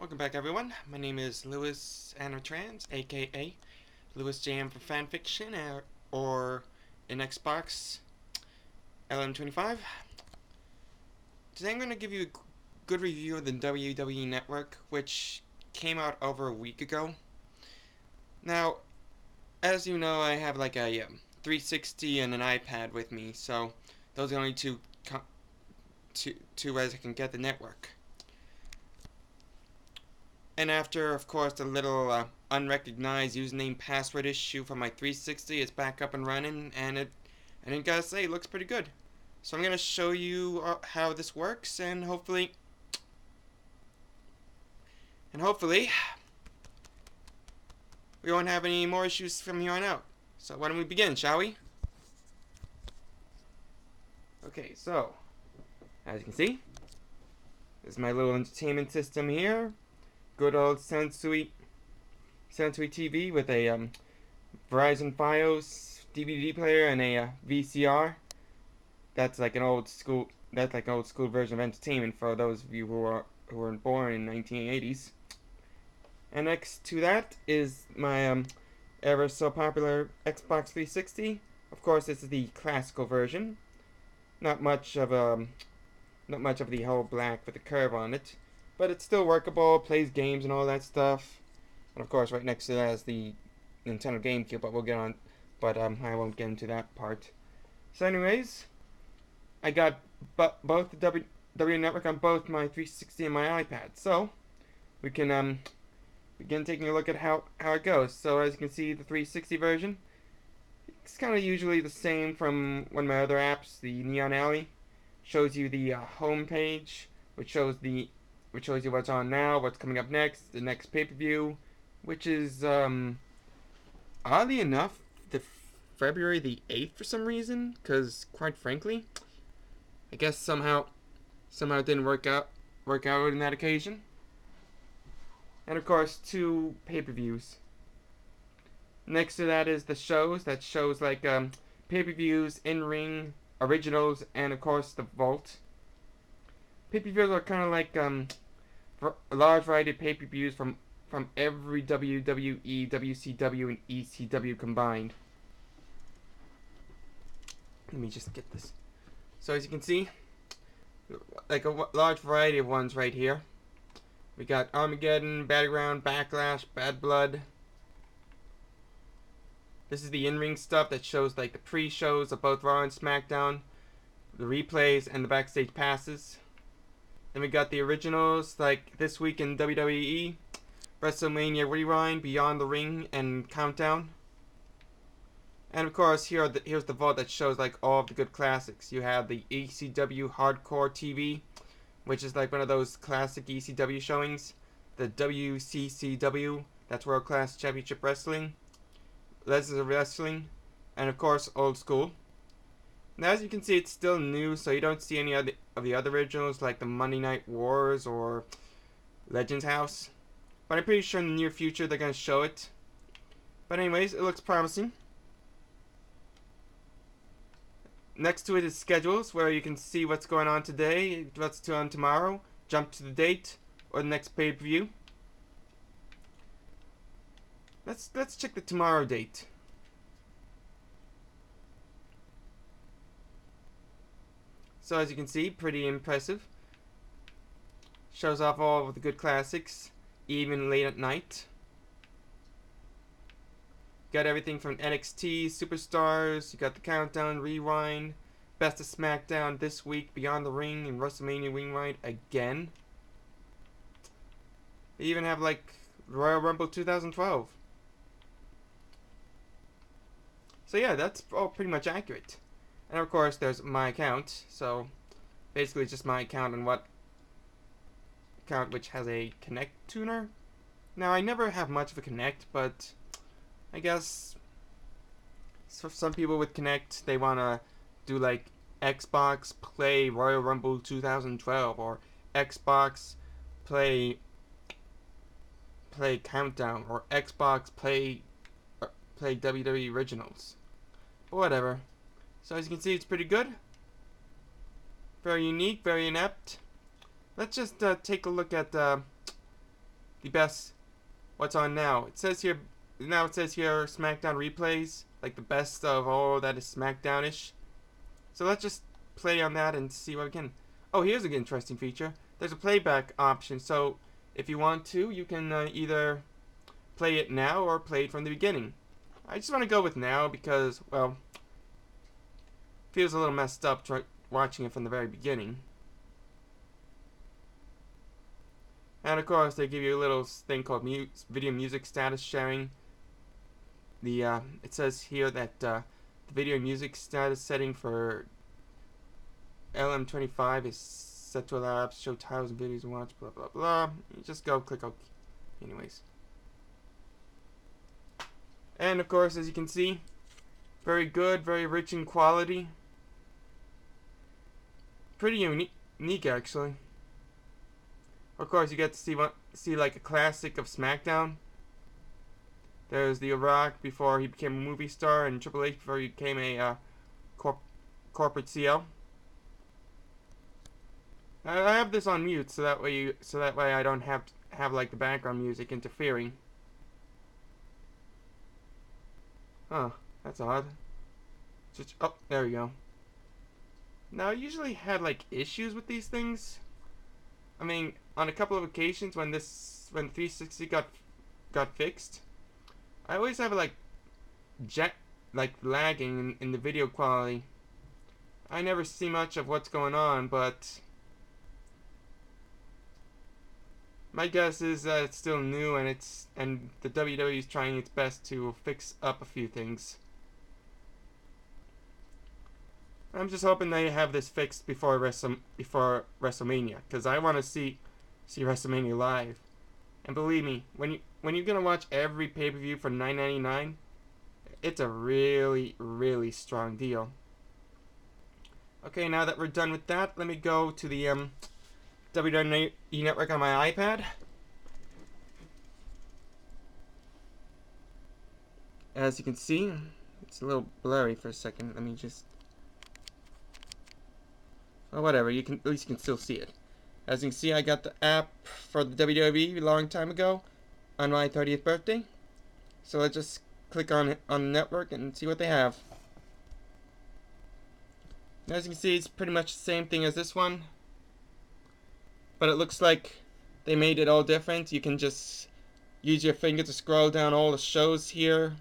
Welcome back, everyone. My name is Lewis Anatrans, aka Lewis JM for Fanfiction, or in Xbox LM25. Today I'm going to give you a good review of the WWE Network, which came out over a week ago. Now, as you know, I have like a 360 and an iPad with me, so those are the only two ways I can get the network. And after, of course, the little unrecognized username password issue for my 360, it's back up and running, and I gotta say, it looks pretty good. So I'm gonna show you how this works, and hopefully, we won't have any more issues from here on out. So why don't we begin, shall we? Okay, so as you can see, this is my little entertainment system here. Good old Sansui TV with a Verizon Fios DVD player and a VCR. That's like an old school. That's like an old school version of entertainment for those of you who were born in 1980s. And next to that is my ever so popular Xbox 360. Of course, this is the classical version. Not much of the whole black with a curve on it, but it's still workable. Plays games and all that stuff. And of course, right next to that is the Nintendo GameCube, but we'll get on. But I won't get into that part. So, anyways, I got both the WWE Network on both my 360 and my iPad. So we can begin taking a look at how it goes. So as you can see, the 360 version, it's kind of usually the same from one of my other apps. The Neon Alley shows you the home page, which shows you what's on now, what's coming up next, the next pay-per-view, which is oddly enough the February the 8th for some reason, because quite frankly, I guess somehow it didn't work out in that occasion. And of course, 2 pay-per-views. Next to that is the shows. That shows like pay-per-views, in-ring, originals, and of course the vault. Pay-per-views are kind of like a large variety of pay-per-views from every WWE, WCW, and ECW combined. Let me just get this. So as you can see, like a large variety of ones right here. We got Armageddon, Battleground, Backlash, Bad Blood. This is the in-ring stuff that shows like the pre-shows of both Raw and SmackDown, the replays, and the backstage passes. Then we got the originals like This Week in WWE, WrestleMania Rewind, Beyond the Ring, and Countdown. And of course, here's the vault that shows like all of the good classics. You have the ECW Hardcore TV, which is like one of those classic ECW showings. The WCCW, that's World Class Championship Wrestling. Legends of Wrestling. And of course, Old School. Now as you can see, it's still new, so you don't see any of the other originals like the Monday Night Wars or Legends House. But I'm pretty sure in the near future they're going to show it. But anyways, it looks promising. Next to it is schedules, where you can see what's going on today, what's going on tomorrow, jump to the date, or the next pay-per-view. Let's check the tomorrow date. So as you can see, pretty impressive. Shows off all of the good classics, even late at night. Got everything from NXT, Superstars, you got the Countdown, Rewind, Best of SmackDown, This Week, Beyond the Ring, and WrestleMania Rewind again. They even have like Royal Rumble 2012. So yeah, that's all pretty much accurate. And of course there's my account, so basically it's just my account and what account which has a Kinect tuner. Now I never have much of a Kinect, but I guess for some people with Kinect, they want to do like Xbox Play Royal Rumble 2012 or Xbox Play Countdown or Xbox Play WWE Originals. But whatever. So as you can see, it's pretty good. Very unique, very inept. Let's just take a look at the best, what's on now. It says here SmackDown replays, like the best of all that is SmackDown-ish. So let's just play on that and see what we can. Oh, here's an interesting feature. There's a playback option, so if you want to, you can either play it now or play it from the beginning. I just want to go with now because, well, feels a little messed up watching it from the very beginning. And of course, they give you a little thing called video music status sharing. It says here that the video music status setting for LM25 is set to allow apps to show titles and videos and watch, blah blah blah. You just go click OK. Anyways. And of course, as you can see, very good, very rich in quality. Pretty unique actually. Of course, you get to see like a classic of SmackDown. There's The Rock before he became a movie star, and Triple H before he became a corporate CL. I have this on mute so that way I don't have like the background music interfering. Huh, that's odd. Oh, there we go. Now, I usually had like issues with these things. I mean, on a couple of occasions when 360 got fixed, I always have like lagging in the video quality. I never see much of what's going on, but my guess is that it's still new and the WWE is trying its best to fix up a few things. I'm just hoping they have this fixed before WrestleMania, because I want to see WrestleMania live. And believe me, when you're gonna watch every pay-per-view for $9.99, it's a really, really strong deal. Okay, now that we're done with that, let me go to the WWE Network on my iPad. As you can see, it's a little blurry for a second. Let me just... Oh, whatever. At least you can still see it. As you can see, I got the app for the WWE a long time ago on my 30th birthday. So let's just click on it on the network and see what they have. And as you can see, it's pretty much the same thing as this one, but it looks like they made it all different. You can just use your finger to scroll down all the shows here,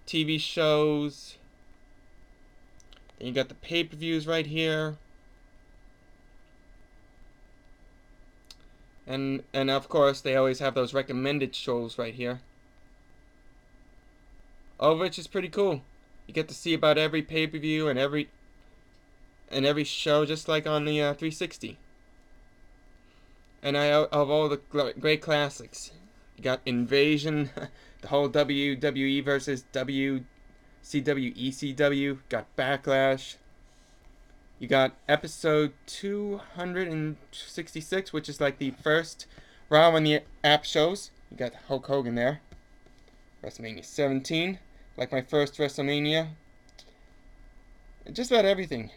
TV shows. Then you got the pay-per-views right here. And of course, they always have those recommended shows right here. All of which is pretty cool. You get to see about every pay-per-view and every show, just like on the 360. And I have all the great classics. You got Invasion, the whole WWE versus WCW, ECW. Got Backlash. You got episode 266, which is like the first Raw when the app shows. You got Hulk Hogan there. WrestleMania 17, like my first WrestleMania. Just about everything.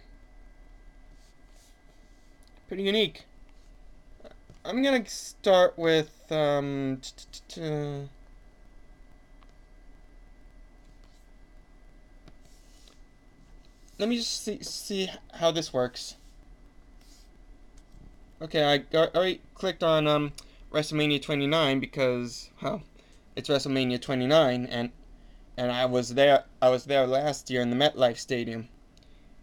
Pretty unique. I'm gonna start with let me just see how this works. Okay, I already clicked on WrestleMania 29 because, well, it's WrestleMania 29, and I was there last year in the MetLife Stadium,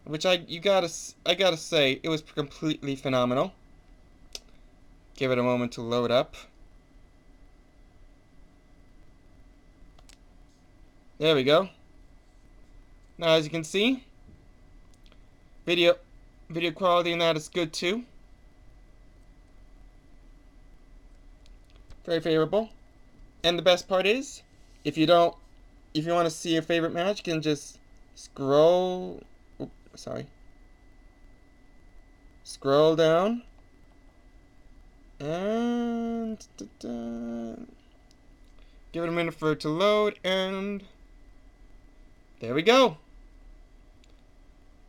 which I gotta say, it was completely phenomenal. Give it a moment to load up. There we go. Now, as you can see, video quality in that is good too. Very favorable. And the best part is, if you want to see your favorite match, you can just scroll down and give it a minute for it to load, and there we go.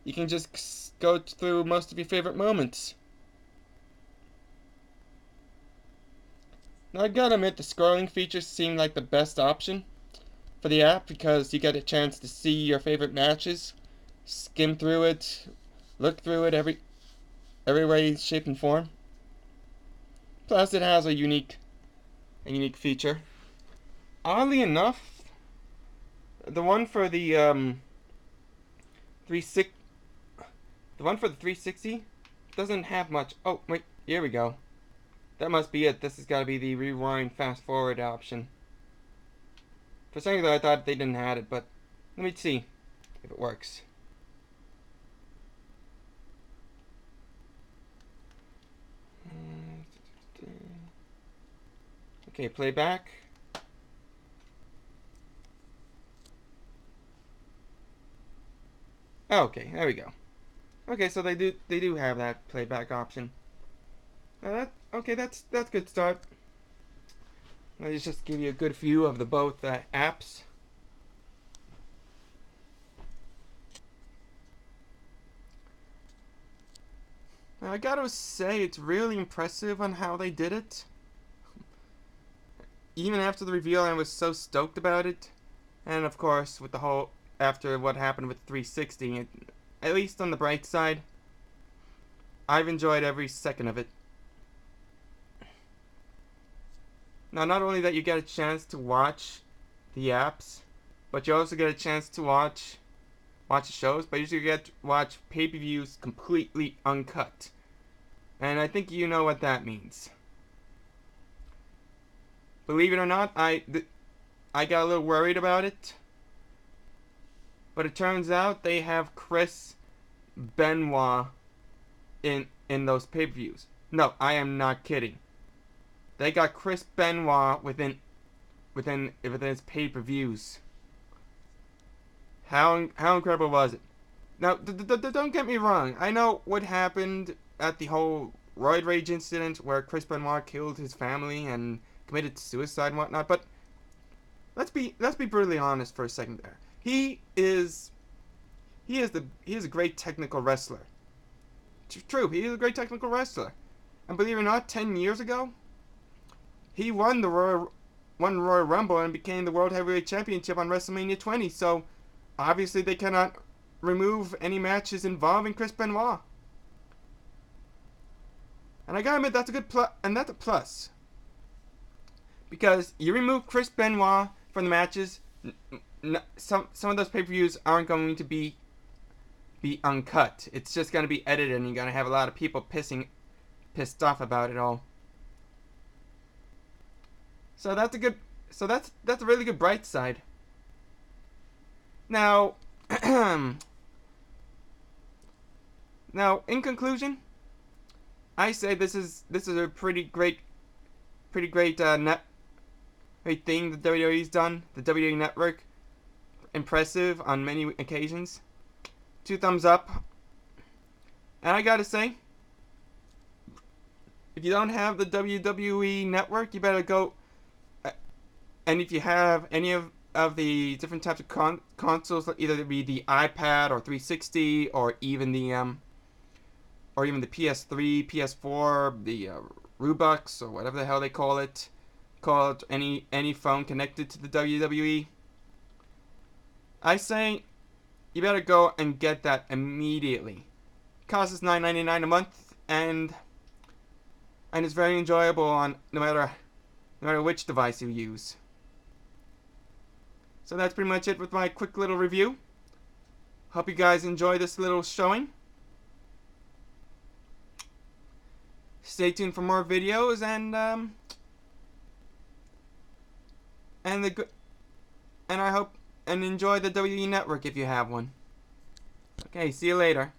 You can just go through most of your favorite moments. Now I gotta admit the scrolling features seem like the best option for the app because you get a chance to see your favorite matches, skim through it, look through it every way, shape, and form. Plus, it has a unique feature. Oddly enough, the one for the 36, the one for the 360 doesn't have much. Oh wait, here we go. That must be it. This has got to be the rewind fast forward option. For some reason I thought they didn't have it, but let me see if it works. Okay, playback. Okay, there we go. Okay, so they do have that playback option. That's a good start. Let me just give you a good view of the both apps. Now I gotta say it's really impressive on how they did it. Even after the reveal, I was so stoked about it, and of course with the whole after what happened with 360, at least on the bright side, I've enjoyed every second of it. Now, not only that you get a chance to watch the apps, but you also get a chance to watch the shows, but you usually get to watch pay-per-views completely uncut. And I think you know what that means. Believe it or not, I got a little worried about it. But it turns out they have Chris Benoit in those pay-per-views. No, I am not kidding. They got Chris Benoit within its pay-per-views. How incredible was it? Now, don't get me wrong. I know what happened at the whole roid rage incident where Chris Benoit killed his family and committed suicide and whatnot. But let's be brutally honest for a second there. He is a great technical wrestler. True, he is a great technical wrestler. And believe it or not, 10 years ago, he won the Royal Rumble and became the World Heavyweight Championship on WrestleMania 20. So obviously they cannot remove any matches involving Chris Benoit. And I gotta admit that's a good plus, and that's a plus. Because you remove Chris Benoit from the matches, some of those pay-per-views aren't going to be uncut. It's just going to be edited, and you're going to have a lot of people pissed off about it all. So that's a really good bright side. Now, now in conclusion, I say this is a pretty great great thing the WWE's done. The WWE Network, impressive on many occasions. 2 thumbs up. And I gotta say, if you don't have the WWE Network, you better go. And if you have any of the different types of consoles, either it be the iPad or 360, or even the PS3, PS4, the Rubux, or whatever the hell they call it, any phone connected to the WWE, I say you better go and get that immediately. It costs us $9.99 a month, and it's very enjoyable on no matter which device you use. So that's pretty much it with my quick little review. Hope you guys enjoy this little showing. Stay tuned for more videos and I hope and enjoy the WWE Network if you have one. Okay, see you later.